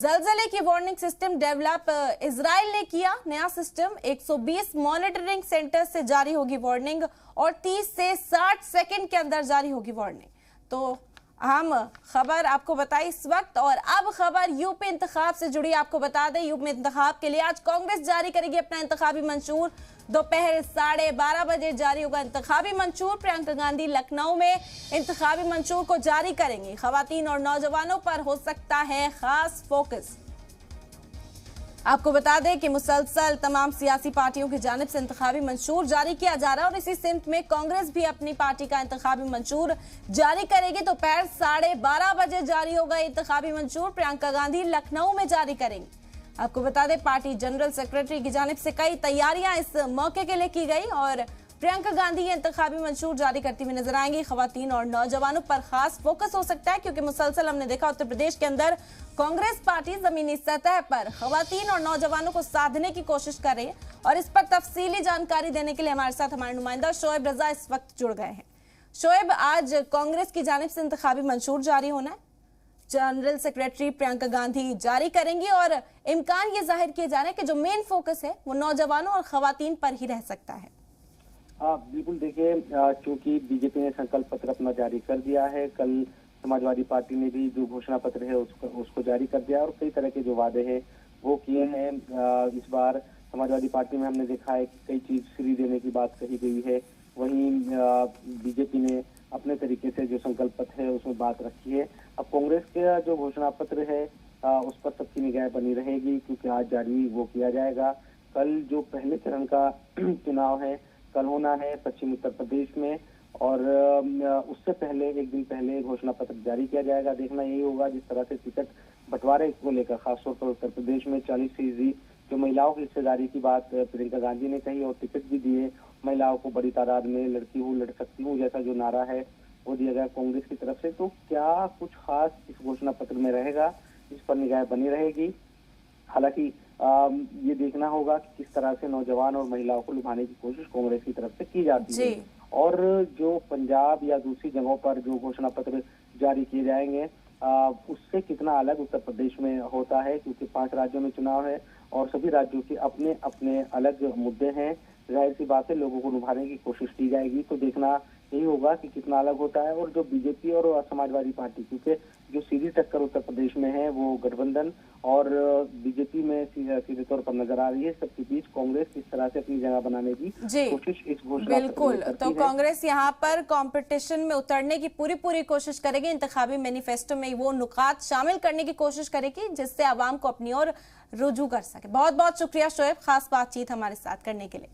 जलजले की warning system develop Israel ने किया। नया सिस्टम 120 मॉनिटरिंग सेंटर से जारी होगी वार्निंग और 30 से 60 सेकंड के अंदर जारी होगी वार्निंग। तो अहम खबर आपको बताई इस वक्त। और अब खबर यूपी इंतखाब से जुड़ी। आपको बता दें यूपी इंतखाब के लिए आज कांग्रेस जारी करेगी अपना इंतखाबी मंशूर। दोपहर 12:30 बजे जारी होगा इंतखाबी मंशूर। प्रियंका गांधी लखनऊ में इंतखाबी मंशूर को जारी करेंगी। खवातीन और नौजवानों पर हो सकता है खास फोकस। आपको बता दें कि मुसलसल तमाम सियासी पार्टियों की जानिब से इंतखाबी मंशूर जारी किया जा रहा है और इसी सिमत में कांग्रेस भी अपनी पार्टी का इंतखाबी मंशूर जारी करेगी। दोपहर 12:30 बजे जारी होगा इंतखाबी मंशूर। प्रियंका गांधी लखनऊ में जारी करेंगी। आपको बता दें पार्टी जनरल सेक्रेटरी की जानिब से कई तैयारियां इस मौके के लिए की गई और प्रियंका गांधी ये इंतखाबी मंशूर जारी करती हुई नजर आएंगी। खवातीन और नौजवानों पर खास फोकस हो सकता है क्योंकि मुसलसल हमने देखा उत्तर प्रदेश के अंदर कांग्रेस पार्टी जमीनी सतह पर खवातीन और नौजवानों को साधने की कोशिश कर रही है और इस पर तफसीली जानकारी देने के लिए हमारे साथ हमारे नुमाइंदा शोएब रजा इस वक्त जुड़ गए हैं। शोएब, आज कांग्रेस की जानिब से इंतखाबी मंशूर जारी होना है, जनरल सेक्रेटरी प्रियंका गांधी जारी करेंगी और इम्कान ये जाहिर किए जा रहे हैं कि जो मेन फोकस है वो नौजवानों और खवातीन पर ही रह सकता है। बिल्कुल, देखिए चूंकि बीजेपी ने संकल्प पत्र अपना जारी कर दिया है, कल समाजवादी पार्टी ने भी जो घोषणा पत्र है उसको जारी कर दिया और कई तरह के जो वादे हैं वो किए हैं। इस बार समाजवादी पार्टी में हमने देखा है कि कई चीज फ्री देने की बात कही गई है। वहीं बीजेपी ने अपने तरीके से जो संकल्प पत्र है उसमें बात रखी है। अब कांग्रेस का जो घोषणा पत्र है उस पर सबकी निगाह बनी रहेगी क्योंकि आज जारी वो किया जाएगा। कल जो पहले चरण का चुनाव है कल होना है पश्चिम उत्तर प्रदेश में और उससे पहले एक दिन पहले घोषणा पत्र जारी किया जाएगा। देखना यही होगा जिस तरह से टिकट बंटवारे को लेकर खासतौर पर उत्तर प्रदेश में 40% जो महिलाओं की हिस्सेदारी की बात प्रियंका गांधी ने कही और टिकट भी दिए महिलाओं को बड़ी तादाद में, लड़की हूँ लड़ सकती हूँ जैसा जो नारा है वो दिया गया कांग्रेस की तरफ से। तो क्या कुछ खास इस घोषणा पत्र में रहेगा, इस पर निगाह बनी रहेगी। हालांकि ये देखना होगा कि किस तरह से नौजवान और महिलाओं को लुभाने की कोशिश कांग्रेस की तरफ से की जाती है और जो पंजाब या दूसरी जगहों पर जो घोषणा पत्र जारी किए जाएंगे उससे कितना अलग उत्तर प्रदेश में होता है क्योंकि 5 राज्यों में चुनाव है और सभी राज्यों के अपने अपने अलग मुद्दे हैं। जाहिर सी बात है लोगों को लुभाने की कोशिश की जाएगी। तो देखना यही होगा कि कितना अलग होता है और जो बीजेपी और समाजवादी पार्टी क्योंकि जो सीधी टक्कर उत्तर प्रदेश में है वो गठबंधन और बीजेपी में सीधे तौर पर नजर आ रही है। सबके बीच कांग्रेस किस तरह से अपनी जगह बनाने की कोशिश इस घोषणा बिल्कुल। तो कांग्रेस यहाँ पर कंपटीशन में उतरने की पूरी कोशिश करेगी। इंतखाबी मैनिफेस्टो में वो नुकात शामिल करने की कोशिश करेगी जिससे आवाम को अपनी ओर रुजू कर सके। बहुत बहुत शुक्रिया शोएब, खास बातचीत हमारे साथ करने के लिए।